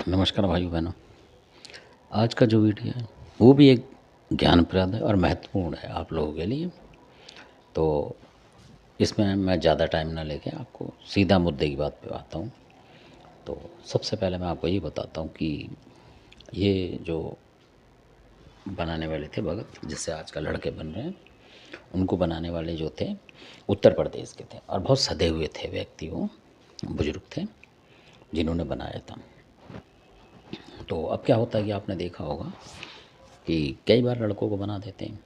नमस्कार भाइयों बहनों। आज का जो वीडियो है वो भी एक ज्ञानप्रद है और महत्वपूर्ण है आप लोगों के लिए। तो इसमें मैं ज़्यादा टाइम ना लेके आपको सीधा मुद्दे की बात पे आता हूँ। तो सबसे पहले मैं आपको ये बताता हूँ कि ये जो बनाने वाले थे भगत, जिससे आजकल लड़के बन रहे हैं, उनको बनाने वाले जो थे उत्तर प्रदेश के थे और बहुत सधे हुए थे व्यक्ति, वो बुजुर्ग थे जिन्होंने बनाया था। तो अब क्या होता है कि आपने देखा होगा कि कई बार लड़कों को बना देते हैं,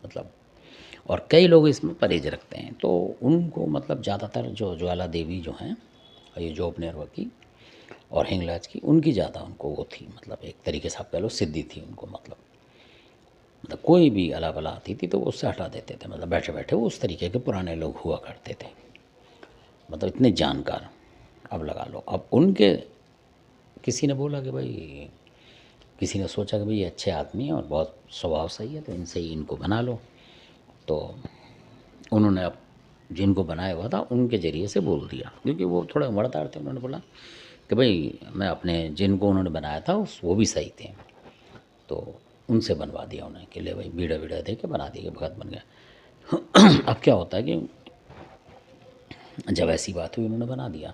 मतलब, और कई लोग इसमें परहेज रखते हैं। तो उनको मतलब ज़्यादातर जो ज्वाला देवी जो हैं, ये जॉब नेरवा की और हिंगलाज की, उनकी ज़्यादा उनको वो थी, मतलब एक तरीके से आप कह लो सिद्धि थी उनको। मतलब कोई भी अला बला आती थी तो वो उससे हटा देते थे। मतलब बैठे बैठे वो उस तरीके के पुराने लोग हुआ करते थे, मतलब इतने जानकार। अब लगा लो, अब उनके किसी ने बोला कि भाई, किसी ने सोचा कि भाई ये अच्छे आदमी हैं और बहुत स्वभाव सही है, तो इनसे ही इनको बना लो। तो उन्होंने अब जिनको बनाया हुआ था उनके ज़रिए से बोल दिया, क्योंकि वो थोड़े उम्रदार थे। उन्होंने बोला कि भाई मैं अपने जिनको उन्होंने बनाया था वो भी सही थे, तो उनसे बनवा दिया उन्हें कि ले भाई बीड़ा बीड़ा दे के बना दिए, भगत बन गया। अब क्या होता है कि जब ऐसी बात हुई उन्होंने बना दिया,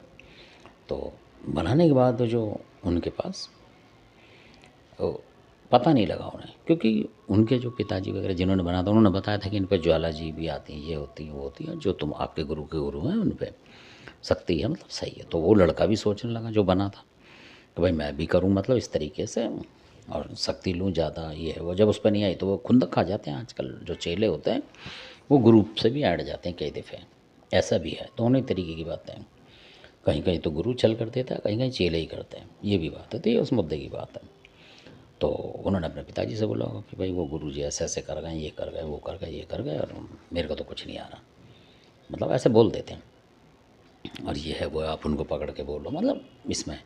तो बनाने के बाद जो उनके पास तो पता नहीं लगा उन्हें, क्योंकि उनके जो पिताजी वगैरह जिन्होंने बनाया था उन्होंने बताया था कि इन पे ज्वाला जी भी आती हैं, ये होती हैं वो होती हैं, जो तुम आपके गुरु के गुरु हैं उन पे शक्ति है, मतलब सही है। तो वो लड़का भी सोचने लगा जो बना था कि भाई मैं भी करूँ, मतलब इस तरीके से, और शक्ति लूँ ज़्यादा, ये है वो। जब उस पर नहीं आई तो वो खुंदक खा जाते हैं। आजकल जो चेले होते हैं वो ग्रुप से भी ऐड जाते हैं कई दफ़े, ऐसा भी है। दोनों ही तरीके की बातें हैं, कहीं कहीं तो गुरु चल कर देता है, कहीं कहीं चेले ही करते हैं, ये भी बात है। तो ये उस मुद्दे की बात है। तो उन्होंने अपने पिताजी से बोला होगा कि भाई वो गुरुजी ऐसे ऐसे कर गए, ये कर गए, वो कर गए, ये कर गए, और मेरे को तो कुछ नहीं आ रहा, मतलब ऐसे बोल देते हैं। और ये है वो है, आप उनको पकड़ के बोलो, मतलब इसमें।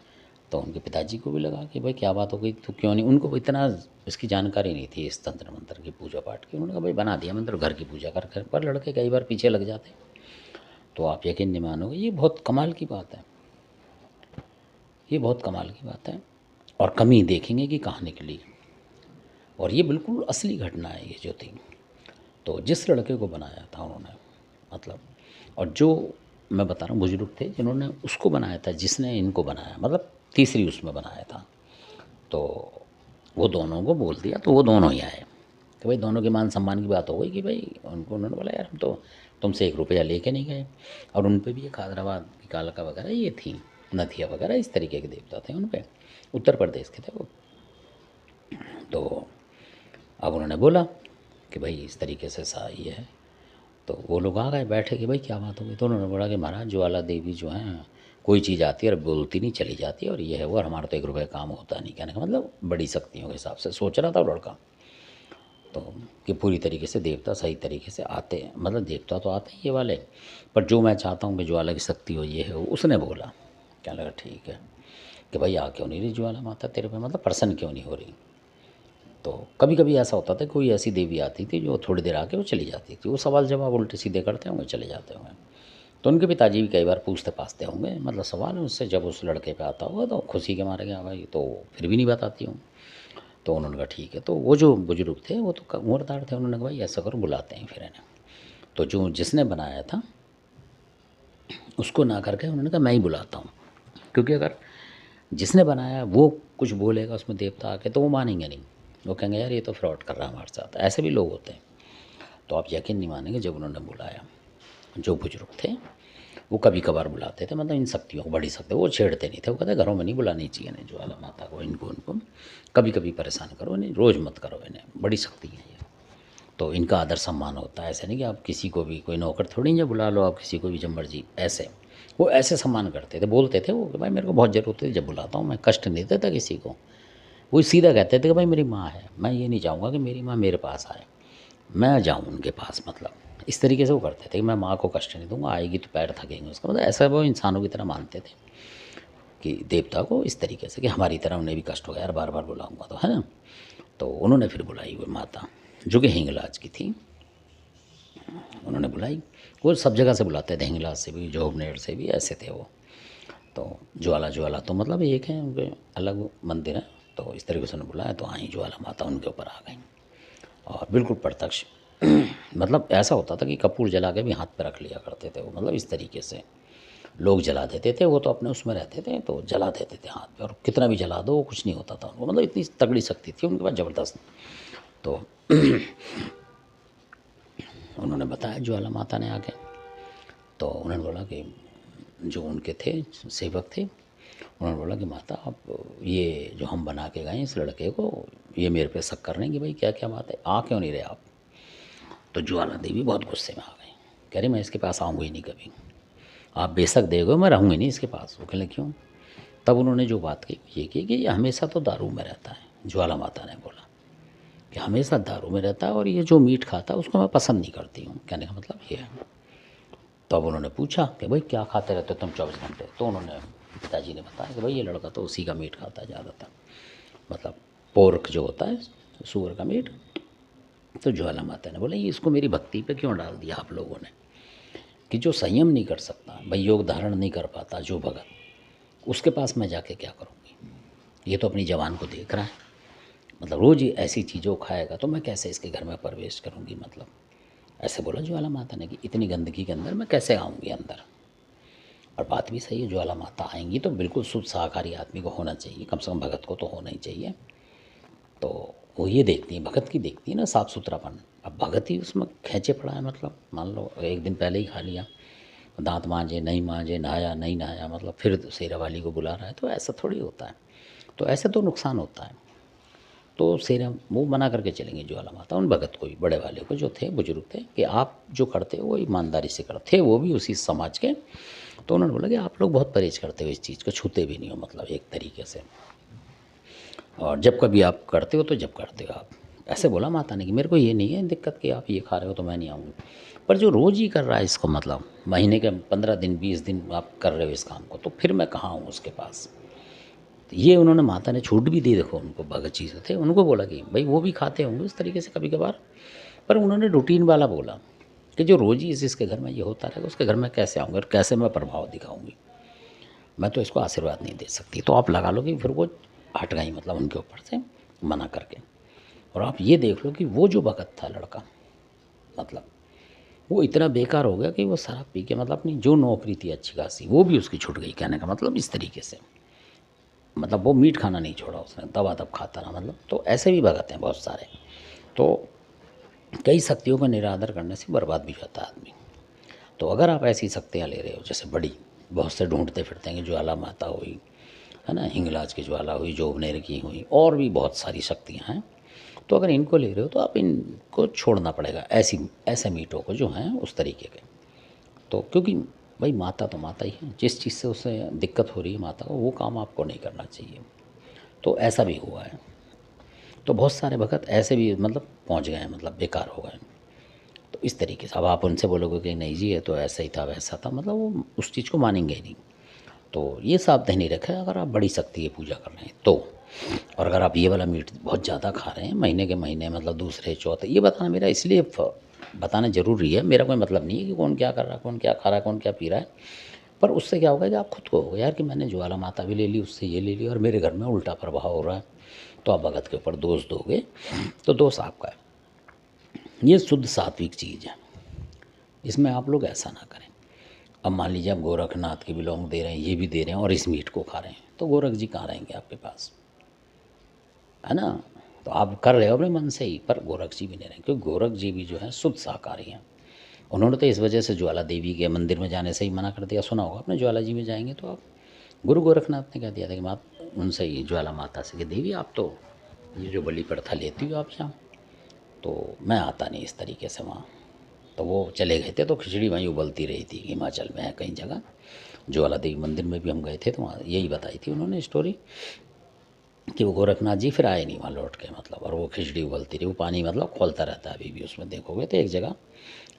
तो उनके पिताजी को भी लगा कि भाई क्या बात हो गई, तो क्यों नहीं, उनको इतना इसकी जानकारी नहीं थी इस तंत्र मंत्र की, पूजा पाठ की। उन्होंने कहा भाई बना दिया, मतलब घर की पूजा कर कर। पर लड़के कई बार पीछे लग जाते, तो आप यकीन नहीं मानोगे, ये बहुत कमाल की बात है, ये बहुत कमाल की बात है। और कमी देखेंगे कि कहाँ निकली, और ये बिल्कुल असली घटना है ये जो थी। तो जिस लड़के को बनाया था उन्होंने, मतलब, और जो मैं बता रहा हूँ बुजुर्ग थे जिन्होंने उसको बनाया था, जिसने इनको बनाया, मतलब तीसरी उसमें बनाया था, तो वो दोनों को बोल दिया, तो वो दोनों ही आए कि भाई दोनों के मान सम्मान की बात हो गई कि भाई उनको, उन्होंने बोला यार हम तो तुमसे 1 रुपया लेके नहीं गए। और उन पे भी एक हैदराबाद की कालका वगैरह ये थी, नथिया वगैरह, इस तरीके के देवता थे उन पे, उत्तर प्रदेश के थे वो। तो अब उन्होंने बोला कि भाई इस तरीके से सा ये है। तो वो लोग आ गए बैठे कि भाई क्या बात हो गई। तो उन्होंने बोला कि महाराज ज्वाला देवी जो हैं, कोई चीज़ आती है और बोलती नहीं, चली जाती है, और ये है वो, और हमारा तो 1 रुपये काम होता नहीं। कहने का मतलब बड़ी शक्तियों के हिसाब से सोच रहा था वो लड़का। तो कि पूरी तरीके से देवता सही तरीके से आते हैं, मतलब देवता तो आते हैं ये वाले, पर जो मैं चाहता हूँ कि ज्वाला की शक्ति हो, ये है वो। उसने बोला, क्या लगा ठीक है कि भाई आ क्यों नहीं रही ज्वाला माता तेरे पे, मतलब प्रसन्न क्यों नहीं हो रही। तो कभी कभी ऐसा होता था, कोई ऐसी देवी आती थी जो थोड़ी देर आके वो चली जाती थी, वो सवाल जवाब उल्टे सीधे करते होंगे, चले जाते होंगे। तो उनके पिताजी भी कई बार पूछते पाछते होंगे, मतलब सवाल उससे, जब उस लड़के पे आता होगा तो खुशी के मारे गया भाई, तो फिर भी नहीं बताती हूँ। तो उन्होंने कहा ठीक है। तो वो जो बुजुर्ग थे वो तो उम्रदार थे, उन्होंने कहा भाई ऐसा करो, बुलाते हैं फिर इन्हें। तो जो जिसने बनाया था उसको ना करके उन्होंने कहा मैं ही बुलाता हूँ, क्योंकि अगर जिसने बनाया वो कुछ बोलेगा उसमें देवता आके, तो वो मानेंगे नहीं, वो कहेंगे यार ये तो फ्रॉड कर रहा है हमारे साथ। ऐसे भी लोग होते हैं। तो आप यकीन नहीं मानेंगे, जब उन्होंने बुलाया, जो बुजुर्ग थे वो कभी कभार बुलाते थे, मतलब इन शक्तियों को, बड़ी शक्ति, वो छेड़ते नहीं थे। वो कहते घरों में नहीं बुलानी चाहिए इन्हें, ज्वाला माता को, इनको उनको कभी कभी परेशान करो, इन्हें रोज़ मत करो, इन्हें बड़ी शक्ति है ये। तो इनका आदर सम्मान होता है। ऐसे नहीं कि आप किसी को भी, कोई नौकर थोड़ी नहीं बुला लो आप किसी को भी जब मर्जी, ऐसे। वो ऐसे सम्मान करते थे, बोलते थे वो कि भाई मेरे को बहुत ज़रूरत है, जब बुलाता हूँ मैं, कष्ट नहीं देता किसी को। वो सीधा कहते थे कि भाई मेरी माँ है, मैं ये नहीं चाहूँगा कि मेरी माँ मेरे पास आए, मैं जाऊँ उनके पास, मतलब इस तरीके से वो करते थे कि मैं माँ को कष्ट नहीं दूंगा, आएगी तो पैर थकेंगे उसका, मतलब ऐसा वो इंसानों की तरह मानते थे कि देवता को इस तरीके से, कि हमारी तरह उन्हें भी कष्ट होगा यार, बार बार बुलाऊंगा तो, है ना। तो उन्होंने फिर बुलाई वो माता, जो कि हिंगलाज की थी, उन्होंने बुलाई। वो सब जगह से बुलाते थे, हिंगलाज से भी, जोबनेर से भी, ऐसे थे वो। तो ज्वाला ज्वाला तो मतलब एक है, उनके अलग मंदिर है। तो इस तरीके से उन्होंने बुलाया, तो आई ज्वाला माता उनके ऊपर आ गई और बिल्कुल प्रत्यक्ष मतलब ऐसा होता था कि कपूर जला के भी हाथ पे रख लिया करते थे वो, मतलब इस तरीके से लोग जला देते थे। वो तो अपने उसमें रहते थे तो जला देते थे हाथ पे, और कितना भी जला दो कुछ नहीं होता था उनको, मतलब इतनी तगड़ी शक्ति थी उनके पास, ज़बरदस्त। तो उन्होंने बताया ज्वाला माता ने आके, तो उन्होंने बोला कि जो उनके थे सेवक थे, उन्होंने बोला कि माता आप ये जो हम बना के गए इस लड़के को, ये मेरे पे शक कर रहे हैं कि भाई क्या क्या बात है, आ क्यों नहीं रहे आप। तो ज्वाला देवी बहुत गुस्से में आ गई, कह रही मैं इसके पास आऊँगी ही नहीं कभी, आप बेशक देगो मैं रहूँगी नहीं इसके पास। वो कहने क्यों। तब उन्होंने जो बात की ये की कि ये हमेशा तो दारू में रहता है। ज्वाला माता ने बोला कि हमेशा दारू में रहता है और ये जो मीट खाता है उसको मैं पसंद नहीं करती हूँ, कहने का मतलब ये है। तो अब उन्होंने पूछा कि भाई क्या खाते रहते हो तुम 24 घंटे। तो उन्होंने पिताजी ने बताया कि भाई ये लड़का तो उसी का मीट खाता है ज़्यादातर, मतलब पोर्क जो होता है सूअर का मीट। तो ज्वाला माता ने बोला ये इसको मेरी भक्ति पे क्यों डाल दिया आप लोगों ने, कि जो संयम नहीं कर सकता भाई, योग धारण नहीं कर पाता जो भगत, उसके पास मैं जाके क्या करूँगी। ये तो अपनी जवान को देख रहा है, मतलब रोज़ ही ऐसी चीज़ों खाएगा तो मैं कैसे इसके घर में प्रवेश करूँगी, मतलब ऐसे बोला ज्वाला माता ने कि इतनी गंदगी के अंदर मैं कैसे आऊँगी अंदर। और बात भी सही है, ज्वाला माता आएंगी तो बिल्कुल शुद्ध शाकाहारी आदमी को होना चाहिए, कम से कम भगत को तो होना ही चाहिए। तो वो ये देखती है, भगत की देखती है ना साफ़ सुथरापन। अब भगत ही उसमें खींचे पड़ा है, मतलब मान लो एक दिन पहले ही खा लिया, दांत मांजे नहीं मांजे, नहाया नहीं नहाया, मतलब फिर शेरा वाली को बुला रहा है, तो ऐसा थोड़ी होता है। तो ऐसे तो नुकसान होता है। तो शेरा वो मना करके चलेंगे ज्वाला माता उन भगत को भी, बड़े वाले को जो थे बुजुर्ग थे, कि आप जो करते हो वो ईमानदारी से करते, वो भी उसी समाज के। तो उन्होंने बोला कि आप लोग बहुत परहेज करते हो, इस चीज़ को छूते भी नहीं हो, मतलब एक तरीके से, और जब कभी आप करते हो तो जब करते हो आप। ऐसे बोला माता ने कि मेरे को ये नहीं है दिक्कत कि आप ये खा रहे हो तो मैं नहीं आऊँगी, पर जो रोज़ ही कर रहा है इसको, मतलब महीने के 15 दिन 20 दिन आप कर रहे हो इस काम को, तो फिर मैं कहाँ हूँ उसके पास। तो ये उन्होंने माता ने छूट भी दी। देखो उनको भगत जी से थे, उनको बोला कि भाई वो भी खाते होंगे इस तरीके से कभी कभार, पर उन्होंने रूटीन वाला बोला कि जो रोज़ ही इसके घर में ये होता रहेगा उसके घर में कैसे आऊँगा और कैसे मैं प्रभाव दिखाऊँगी, मैं तो इसको आशीर्वाद नहीं दे सकती। तो आप लगा लो कि फिर वो हट गई, मतलब उनके ऊपर से मना करके। और आप ये देख लो कि वो जो भगत था लड़का, मतलब वो इतना बेकार हो गया कि वो शराब पी के, मतलब अपनी जो नौकरी थी अच्छी खासी वो भी उसकी छूट गई, कहने का मतलब इस तरीके से, मतलब वो मीट खाना नहीं छोड़ा उसने, दबा दब खाता रहा, मतलब। तो ऐसे भी भगत हैं बहुत सारे। तो कई शक्तियों का निरादर करने से बर्बाद भी जाता है आदमी। तो अगर आप ऐसी शक्तियाँ ले रहे हो, जैसे बड़ी बहुत से ढूंढते फिरते हैं कि ज्वाला माता हुई है ना, हिंगलाज की ज्वाला हुई, जोबनेर की हुई, और भी बहुत सारी शक्तियाँ हैं, तो अगर इनको ले रहे हो तो आप इनको छोड़ना पड़ेगा, ऐसी ऐसे मीटों को जो हैं उस तरीके के। तो क्योंकि भाई माता तो माता ही है, जिस चीज़ से उसे दिक्कत हो रही है माता को, वो काम आपको नहीं करना चाहिए। तो ऐसा भी हुआ है। तो बहुत सारे भगत ऐसे भी मतलब पहुंच गए हैं, मतलब बेकार हो गए। तो इस तरीके से अब आप उनसे बोलोगे कि नहीं जी ये तो ऐसा ही था वैसा था, मतलब वो उस चीज़ को मानेंगे ही नहीं। तो ये सावधानी रखें अगर आप बड़ी शक्ति की पूजा कर रहे हैं तो। और अगर आप ये वाला मीट बहुत ज़्यादा खा रहे हैं महीने के महीने, मतलब दूसरे चौथे, ये बताना मेरा इसलिए बताना ज़रूरी है, मेरा कोई मतलब नहीं है कि कौन क्या कर रहा है, कौन क्या खा रहा है, कौन क्या पी रहा है। पर उससे क्या होगा कि आप खुद को होगा यार कि मैंने ज्वाला माता भी ले ली, उससे ये ले ली, और मेरे घर में उल्टा प्रभाव हो रहा है। तो आप भगत के ऊपर दोष दोगे तो दोष आपका है। ये शुद्ध सात्विक चीज़ है, इसमें आप लोग ऐसा ना करें। अब मान लीजिए आप गोरखनाथ के बिलोंग दे रहे हैं, ये भी दे रहे हैं और इस मीट को खा रहे हैं, तो गोरख जी कहाँ रहेंगे आपके पास, है ना। तो आप कर रहे हो अपने मन से ही, पर गोरख जी भी नहीं रहेंगे, क्योंकि गोरख जी भी जो है शुद्ध शाकाहारी हैं। उन्होंने तो इस वजह से ज्वाला देवी के मंदिर में जाने से ही मना कर दिया, सुना होगा आपने, ज्वाला जी में जाएंगे तो आप, गुरु गोरखनाथ ने कह दिया था कि माँ उनसे ही ज्वाला माता से कि देवी आप तो ये जो बलि प्रथा लेती हो आप यहाँ, तो मैं आता नहीं इस तरीके से वहाँ। तो वो चले गए थे, तो खिचड़ी वहीं उबलती रही थी, हिमाचल में है कई जगह। ज्वाला देवी मंदिर में भी हम गए थे तो वहाँ यही बताई थी उन्होंने स्टोरी, कि वो गोरखनाथ जी फिर आए नहीं वहाँ लौट के, मतलब, और वो खिचड़ी उबलती रही, वो पानी मतलब खोलता रहता है अभी भी उसमें, देखोगे तो एक जगह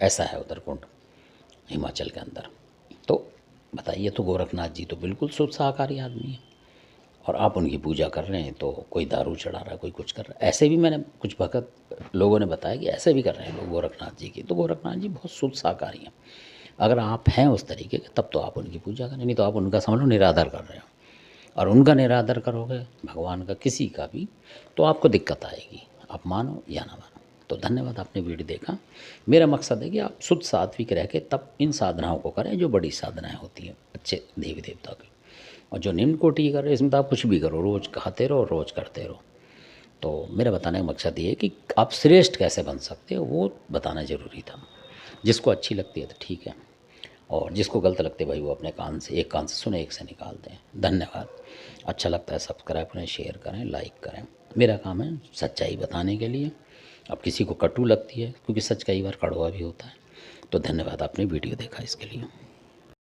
ऐसा है उधर कुंड हिमाचल के अंदर। तो बताइए, तो गोरखनाथ जी तो बिल्कुल शुद्ध शाकाहारी आदमी है, और आप उनकी पूजा कर रहे हैं, तो कोई दारू चढ़ा रहा है, कोई कुछ कर रहा है। ऐसे भी मैंने कुछ भगत लोगों ने बताया कि ऐसे भी कर रहे हैं लोग गोरखनाथ जी की, तो गोरखनाथ जी बहुत शुद्ध शाकाहारी हैं। अगर आप हैं उस तरीके के तब तो आप उनकी पूजा करें, नहीं तो आप उनका समझ लो निरादर कर रहे हो। और उनका निरादर करोगे भगवान का किसी का भी तो आपको दिक्कत आएगी, आप मानो या ना मानो। तो धन्यवाद, आपने वीडियो देखा। मेरा मकसद है कि आप शुद्ध सात्विक रह के तब इन साधनाओं को करें जो बड़ी साधनाएं होती हैं अच्छे देवी देवता की। और जो निम्न कोटि की कर रहे इसमें तो आप कुछ भी करो, रोज़ खाते रहो, रोज़ करते रहो। तो मेरा बताने का मकसद ये है कि आप श्रेष्ठ कैसे बन सकते हो वो बताना ज़रूरी था। जिसको अच्छी लगती है तो ठीक है, और जिसको गलत लगते भाई वो अपने कान से, एक कान से सुने एक से निकाल दें। धन्यवाद। अच्छा लगता है सब्सक्राइब करें, शेयर करें, लाइक करें। मेरा काम है सच्चाई बताने के लिए। अब किसी को कटु लगती है क्योंकि सच कई बार कड़वा भी होता है। तो धन्यवाद, आपने वीडियो देखा इसके लिए।